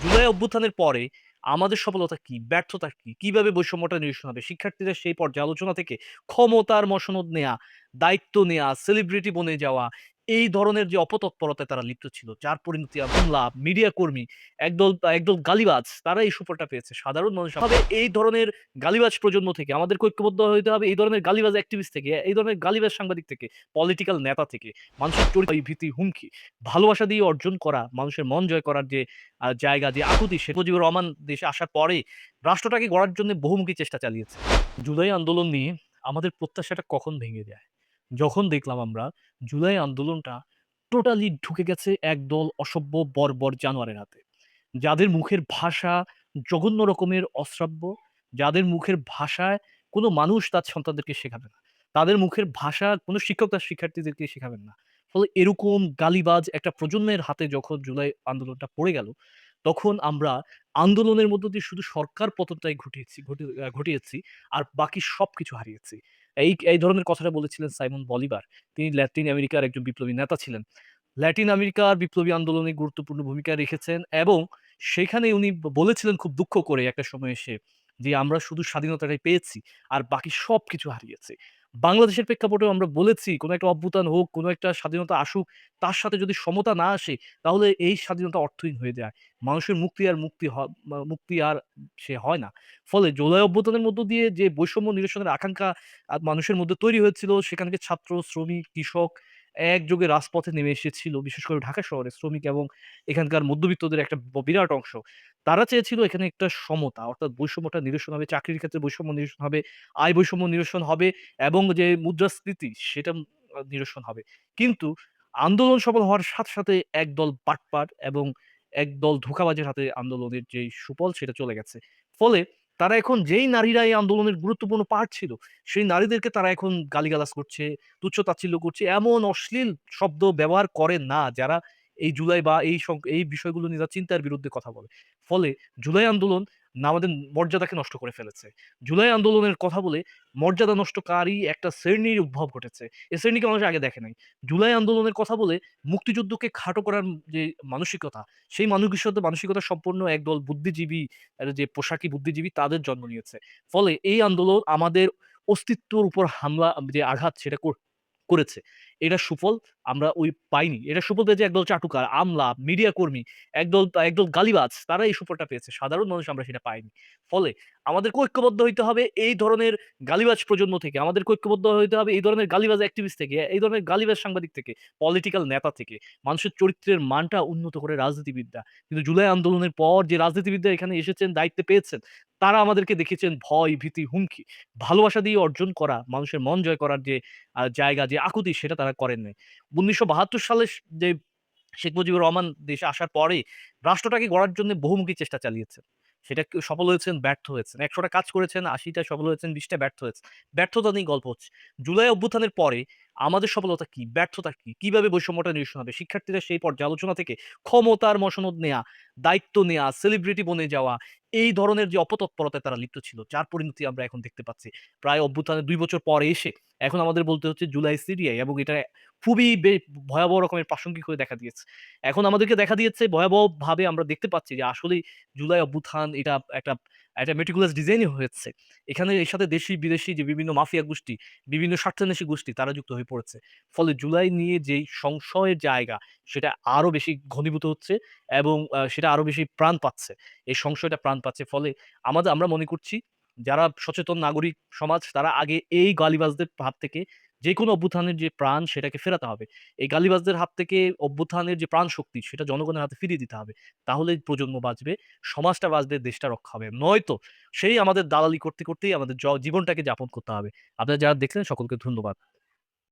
জুলাই অভ্যুত্থানের পরে আমাদের সফলতা কি? ব্যর্থতা কি? কিভাবে বৈষম্যটা নিরসন হবে? শিক্ষার্থীরা সেই পর্যায়ে আলোচনা থেকে ক্ষমতার মসনদ নেয়া, দায়িত্ব নেয়া, সেলিব্রিটি বনে যাওয়া, এই ধরনের যে অপতৎপরতায় তারা লিপ্ত ছিল, যার পরিণতি হামলা, মিডিয়া কর্মী, একদল গালিবাজ তারা এই সুফলটা পেয়েছে। সাধারণ মানুষ হবে এই ধরনের গালিবাজ প্রজন্ম থেকে আমাদেরকে ঐক্যবদ্ধ হইতে হবে এই ধরনের গালিবাজ অ্যাক্টিভিস্ট থেকে, এই ধরনের গালিবাজ সাংবাদিক থেকে, পলিটিক্যাল নেতা থেকে, মানুষের চরিত্র ভীতি, হুমকি, ভালোবাসা দিয়ে অর্জন করা, মানুষের মন জয় করার যে জায়গা, যে আকুতি শেখ মুজিবুর রহমান দেশে আসার পরে রাষ্ট্রটাকে গড়ার জন্য বহুমুখী চেষ্টা চালিয়েছে। জুলাই আন্দোলন নিয়ে আমাদের প্রত্যাশাটা কখন ভেঙে যায়? যখন দেখলাম আমরা জুলাই আন্দোলনটা টোটালি ঢুকে গেছে একদল অসভ্য বর্বর জানোয়ারের হাতে। যাদের মুখের ভাষা জঘন্য রকমের অশ্রাব্য, যাদের মুখের ভাষায় কোনো মানুষ তার সন্তানদেরকে শেখাবে না। তাদের মুখের ভাষা কোনো শিক্ষক তার শিক্ষার্থীদেরকে শেখাবেন না। ফলে এরকম গালিবাজ একটা প্রজন্মের হাতে যখন জুলাই আন্দোলনটা পড়ে গেল, তখন আমরা আন্দোলনের মধ্য দিয়ে শুধু সরকার পতনটাই ঘটিয়েছি আর বাকি সবকিছু হারিয়েছি। এই ধরনের কথাটা বলেছিলেন সাইমন বলিভার। তিনি লাতিন আমেরিকার একজন বিপ্লবী নেতা ছিলেন। লাতিন আমেরিকার বিপ্লবী আন্দোলনে গুরুত্বপূর্ণ ভূমিকা রেখেছেন এবং সেখানে উনি বলেছিলেন খুব দুঃখ করে একটা সময় এসে যে, "আমরা শুধু স্বাধীনতাটাই পেয়েছি আর বাকি সবকিছু হারিয়েছি।" বাংলাদেশের প্রেক্ষাপটেও আমরা বলেছি, "কোন একটা অভ্যুত্থান হোক, কোন একটা স্বাধীনতা আসুক, তার সাথে যদি সমতা না আসে, তাহলে এই স্বাধীনতা অর্থহীন হয়ে যায়। মানুষের মুক্তি আর সে হয় না।" ফলে জুলাই অভ্যুত্থানের মধ্য দিয়ে যে বৈষম্য নিরসনের আকাঙ্খা মানুষের মধ্যে তৈরি হয়েছিল, সেখান থেকে ছাত্র, শ্রমিক, কৃষক একযোগে রাজপথে নেমে এসেছিল। বিশেষ করে ঢাকা শহরে শ্রমিক এবং এখানকার মধ্যবিত্তদের একটা বিরাট অংশ। তারা চেয়েছিল এখানে একটা সমতা অর্থাৎ বৈষম্যটা নিরসন হবে, চাকরির ক্ষেত্রে বৈষম্য নিরসন হবে, আয় বৈষম্য নিরসন হবে এবং যে মুদ্রাস্ফীতি সেটা নিরসন হবে। কিন্তু আন্দোলন সফল হওয়ার সাথে একদল বাটপার এবং একদল ধোঁকাবাজের হাতে আন্দোলনের যেই সুফল সেটা চলে গেছে। ফলে তারা এখন যেই নারীরা এই আন্দোলনের গুরুত্বপূর্ণ পার্ট ছিল, সেই নারীদেরকে তারা এখন গালিগালাজ করছে, তুচ্ছ-তাচ্ছিল্য করছে। এমন অশ্লীল শব্দ ব্যবহার করে না, যারা এই জুলাই বা এই বিষয়গুলো নিয়ে তারা চিন্তার বিরুদ্ধে কথা বলে। ফলে জুলাই আন্দোলন আমাদের মর্যাদাকে নষ্ট করে ফেলেছে। জুলাই আন্দোলনের কথা বলে মর্যাদা নষ্টকারী একটা শ্রেণীর উদ্ভব ঘটেছে। এ শ্রেণীকে মানুষ আগে দেখে নাই। জুলাই আন্দোলনের কথা বলে মুক্তিযুদ্ধকে খাটো করার যে মানসিকতা, সেই মানসিকতা সম্পন্ন একদল বুদ্ধিজীবী, যে পোশাকি বুদ্ধিজীবী তাদের জন্ম নিয়েছে। ফলে এই আন্দোলন আমাদের অস্তিত্বর উপর হামলা যে আঘাত সেটা করেছে। এটার সুফল আমরা পাইনি। এটার সুফল পেয়েছে একদল চাটুকার, আমলা, মিডিয়া কর্মী, একদল গালিবাজ তারা এই সুফলটা পেয়েছে। সাধারণ মানুষ আমরা সেটা পাইনি। ফলে আমাদেরকে ঐক্যবদ্ধ হইতে হবে এই ধরনের গালিবাজ প্রজন্ম থেকে। আমাদেরকে ঐক্যবদ্ধ হইতে হবে এই ধরনের গালিবাজ অ্যাক্টিভিস্ট থেকে, এই ধরনের গালিবাজ সাংবাদিক থেকে, পলিটিক্যাল নেতা থেকে। মানুষের চরিত্রের মানটা উন্নত করে রাজনীতিবিদরা। কিন্তু জুলাই আন্দোলনের পর যে রাজনীতিবিদরা এখানে এসেছেন, দায়িত্বে পেয়েছেন, তারা আমাদেরকে দেখিয়েছেন ভয়, ভীতি, হুমকি। ভালোবাসা দিয়ে অর্জন করা, মানুষের মন জয় করার যে জায়গা, যে আকুতি সেটা তারা করেন নাই। ১৯৭২ সালে যে শেখ মুজিবুর রহমান দেশে আসার পরে রাষ্ট্রটাকে গড়ার জন্য বহুমুখী চেষ্টা চালিয়েছেন। সেটা সফল হয়েছেন, ব্যর্থ হয়েছেন। ১০০ টা কাজ করেছেন, ৮০ টায় সফল হয়েছেন, ২০ টায় ব্যর্থ হয়েছেন। ব্যর্থতা নিয়েই গল্প হচ্ছে। জুলাই অভ্যুত্থানের পরে আমাদের সফলতা কি? ব্যর্থতা কি? কিভাবে বৈষম্যটা নিরসন হবে? শিক্ষার্থীরা সেই পর্যায়ে আলোচনা থেকে ক্ষমতার মসনদ নেয়া, দায়িত্ব নেয়া, সেলিব্রিটি বনে যাওয়া, এই ধরনের যে অপতৎপরতায় তারা লিপ্ত ছিল, যার পরিণতি আমরা এখন দেখতে পাচ্ছি। প্রায় অভ্যুত্থানের ২ বছর পরে এসে এখন আমাদের বলতে হচ্ছে জুলাই সিডিআই এবং এটা খুবই ভয়াবহ রকমের প্রাসঙ্গিক হয়ে দেখা দিয়েছে। এখন আমাদেরকে দেখা দিয়েছে ভয়াবহভাবে আমরা দেখতে পাচ্ছি যে আসলেই জুলাই অভ্যুত্থান এটা একটা meticulous ডিজাইনই হয়েছে। এখানে এর সাথে দেশি বিদেশি যে বিভিন্ন মাফিয়া গোষ্ঠী, বিভিন্ন স্বার্থান্বেষী গোষ্ঠী তারা যুক্ত হয়ে পড়েছে। ফলে জুলাই নিয়ে যেই সংশয়ের জায়গা সেটা আরো বেশি ঘনীভূত হচ্ছে এবং সেটা আরো বেশি প্রাণ পাচ্ছে। এই সংশয়টা প্রাণ পাচ্ছে। ফলে আমরা মনে করছি যারা সচেতন নাগরিক সমাজ তারা আগে এই গালিবাজদের হাত থেকে যেকোনো অভ্যুত্থানের যে প্রাণ সেটাকে ফেরাতে হবে। এই গালিবাজদের হাত থেকে অভ্যুত্থানের যে প্রাণশক্তি সেটা জনগণের হাতে ফিরিয়ে দিতে হবে। তাহলেই প্রজন্ম বাঁচবে, সমাজটা বাঁচবে, দেশটা রক্ষা হবে। নয়তো সেই আমাদের দালালি করতেই আমাদের জীবনটাকে যাপন করতে হবে। আপনারা যারা দেখলেন সকলকে ধন্যবাদ।